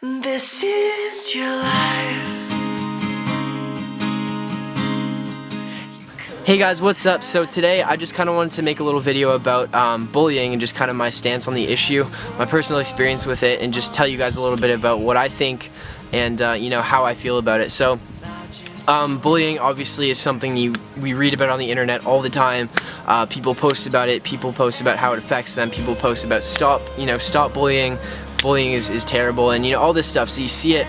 This is your life. Hey guys, what's up? So today I just kind of wanted to make a little video about bullying and just kind of my stance on the issue, my personal experience with it, and just tell you guys a little bit about what I think and how I feel about it. So bullying obviously is something we read about on the internet all the time. People post about it, people post about how it affects them, people post about stop bullying, bullying is terrible, and all this stuff. So you see it.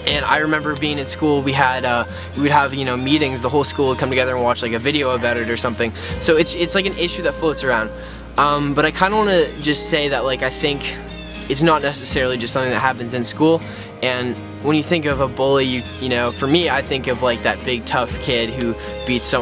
And I remember being in school, we would have meetings, the whole school would come together and watch like a video about it or something. So it's like an issue that floats around. But I kind of want to just say that I think it's not necessarily just something that happens in school. And when you think of a bully, for me, I think of like that big tough kid who beats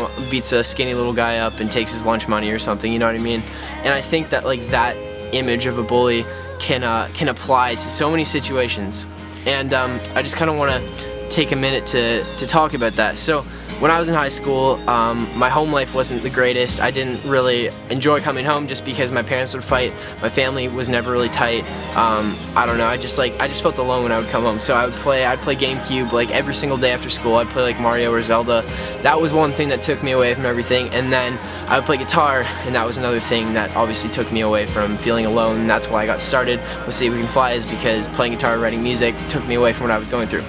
a skinny little guy up and takes his lunch money or something. You know what I mean? And I think that that image of a bully can apply to so many situations. And I just kind of want to take a minute to talk about that. So when I was in high school, my home life wasn't the greatest. I didn't really enjoy coming home just because my parents would fight. My family was never really tight. I don't know. I just felt alone when I would come home. So I'd play GameCube like every single day after school. I'd play like Mario or Zelda. That was one thing that took me away from everything. And then I would play guitar, and that was another thing that obviously took me away from feeling alone. And that's why I got started with SayWeCanFly, is because playing guitar, writing music took me away from what I was going through.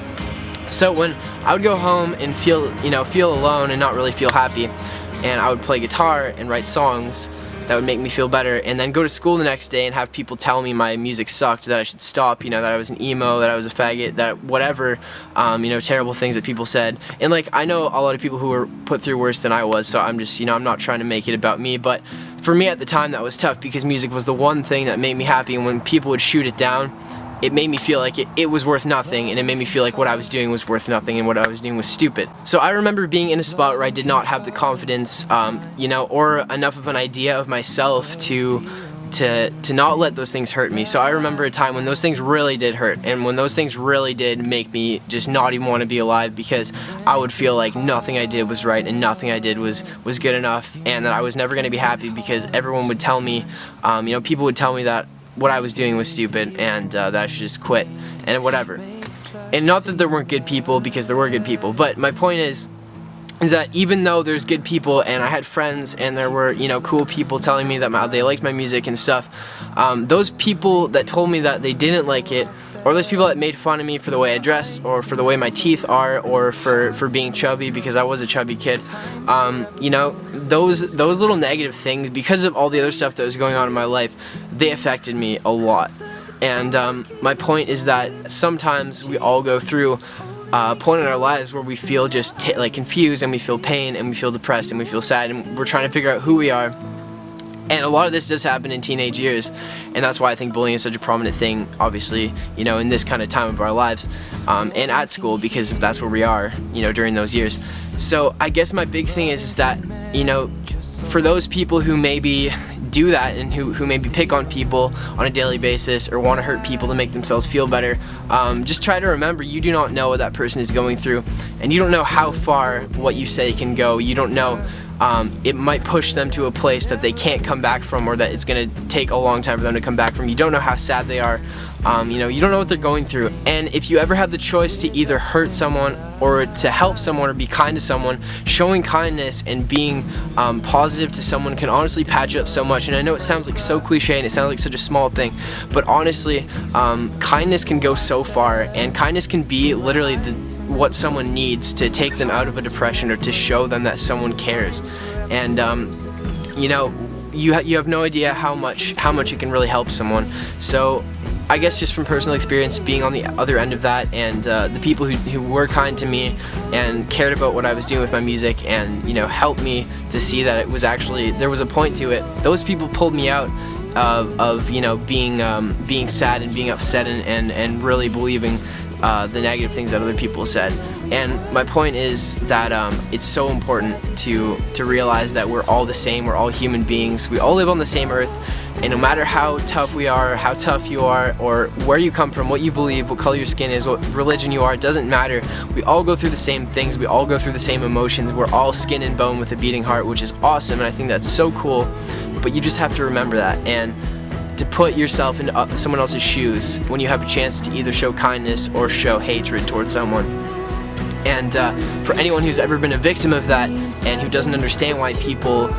So when I would go home and feel alone and not really feel happy, and I would play guitar and write songs that would make me feel better, and then go to school the next day and have people tell me my music sucked, that I should stop, that I was an emo, that I was a faggot, that whatever, terrible things that people said. And I know a lot of people who were put through worse than I was, so I'm just, I'm not trying to make it about me, but for me at the time that was tough because music was the one thing that made me happy, and when people would shoot it down, it made me feel like it was worth nothing, and it made me feel like what I was doing was worth nothing and what I was doing was stupid. So I remember being in a spot where I did not have the confidence, or enough of an idea of myself to not let those things hurt me. So I remember a time when those things really did hurt, and when those things really did make me just not even want to be alive, because I would feel like nothing I did was right and nothing I did was good enough, and that I was never going to be happy because everyone would tell me, people would tell me that what I was doing was stupid and that I should just quit and whatever. And not that there weren't good people, because there were good people, but my point is that even though there's good people, and I had friends and there were cool people telling me that they liked my music and stuff, those people that told me that they didn't like it, or those people that made fun of me for the way I dressed, or for the way my teeth are, or for being chubby, because I was a chubby kid, those little negative things, because of all the other stuff that was going on in my life, they affected me a lot. And my point is that sometimes we all go through a point in our lives where we feel just confused, and we feel pain, and we feel depressed, and we feel sad, and we're trying to figure out who we are. And a lot of this does happen in teenage years, and that's why I think bullying is such a prominent thing, obviously, in this kind of time of our lives, and at school, because that's where we are, during those years. So I guess my big thing is that, for those people who maybe do that, and who maybe pick on people on a daily basis, or want to hurt people to make themselves feel better, just try to remember, you do not know what that person is going through, and you don't know how far what you say can go. You don't know. It might push them to a place that they can't come back from, or that it's going to take a long time for them to come back from. You don't know how sad they are. You don't know what they're going through. And if you ever have the choice to either hurt someone or to help someone or be kind to someone, showing kindness and being positive to someone can honestly patch up so much. And I know it sounds like so cliche and it sounds like such a small thing, but honestly, kindness can go so far, and kindness can be literally what someone needs to take them out of a depression, or to show them that someone cares. And you have no idea how much it can really help someone. So I guess just from personal experience, being on the other end of that, and the people who were kind to me and cared about what I was doing with my music, and helped me to see that it was actually, there was a point to it. Those people pulled me out of being sad and being upset, and really believing the negative things that other people said. And my point is that it's so important to realize that we're all the same. We're all human beings. We all live on the same earth, and no matter how tough we are, how tough you are, or where you come from, what you believe, what color your skin is, what religion you are, it doesn't matter. We all go through the same things. We all go through the same emotions. We're all skin and bone with a beating heart, which is awesome, and I think that's so cool. But you just have to remember that. And to put yourself in someone else's shoes when you have a chance to either show kindness or show hatred towards someone. And for anyone who's ever been a victim of that and who doesn't understand why people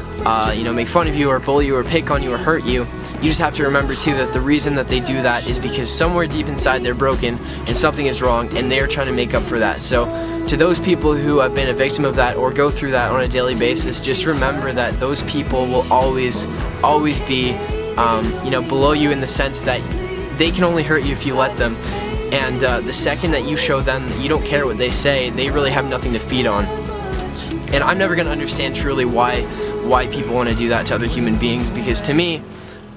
make fun of you or bully you or pick on you or hurt you, you just have to remember too that the reason that they do that is because somewhere deep inside they're broken and something is wrong, and they're trying to make up for that. So to those people who have been a victim of that or go through that on a daily basis, just remember that those people will always be below you, in the sense that they can only hurt you if you let them. And the second that you show them that you don't care what they say, they really have nothing to feed on. And I'm never going to understand truly why people want to do that to other human beings, because to me,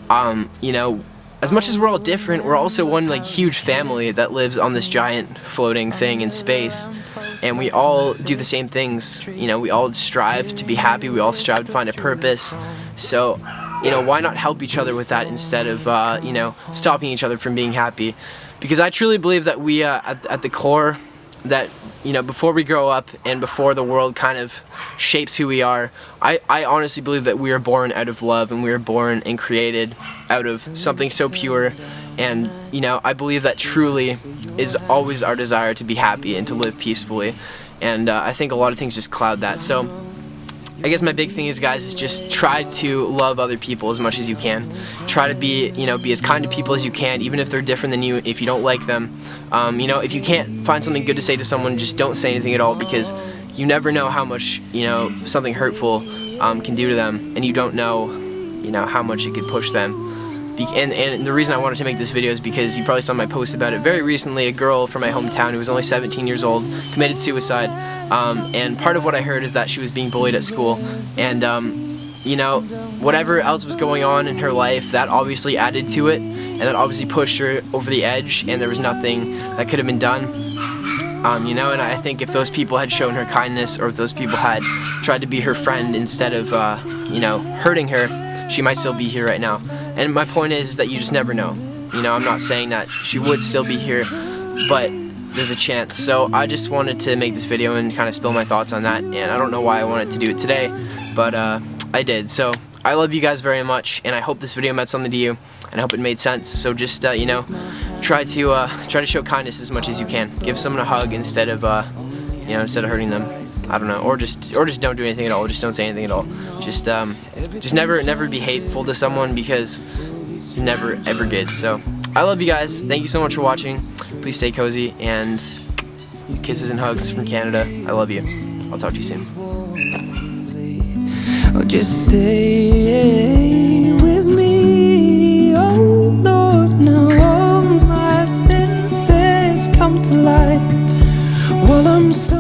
as much as we're all different, we're also one huge family that lives on this giant floating thing in space, and we all do the same things. We all strive to be happy, we all strive to find a purpose. So why not help each other with that instead of stopping each other from being happy? Because I truly believe that we at the core, that before we grow up and before the world kind of shapes who we are, I honestly believe that we are born out of love, and we are born and created out of something so pure. And I believe that truly is always our desire to be happy and to live peacefully. And I think a lot of things just cloud that. So I guess my big thing is, guys, is just try to love other people as much as you can. Try to be as kind to people as you can, even if they're different than you, if you don't like them. If you can't find something good to say to someone, just don't say anything at all, because you never know how much, something hurtful can do to them, and you don't know, how much it could push them. And the reason I wanted to make this video is because you probably saw my post about it very recently. A girl from my hometown who was only 17 years old committed suicide, and part of what I heard is that she was being bullied at school, and whatever else was going on in her life, that obviously added to it, and that obviously pushed her over the edge, and there was nothing that could have been done. And I think if those people had shown her kindness, or if those people had tried to be her friend instead of hurting her, she might still be here right now. And my point is that you just never know. I'm not saying that she would still be here, but there's a chance. So I just wanted to make this video and kind of spill my thoughts on that, and I don't know why I wanted to do it today, but I did. So I love you guys very much, and I hope this video meant something to you, and I hope it made sense. So just try to show kindness as much as you can. Give someone a hug instead of hurting them. I don't know, or just don't do anything at all. Just don't say anything at all. Just never be hateful to someone, because it's never ever good. So I love you guys. Thank you so much for watching. Please stay cozy, and kisses and hugs from Canada. I love you. I'll talk to you soon. Oh, just stay with me, oh Lord. Now all my senses come to life while I'm so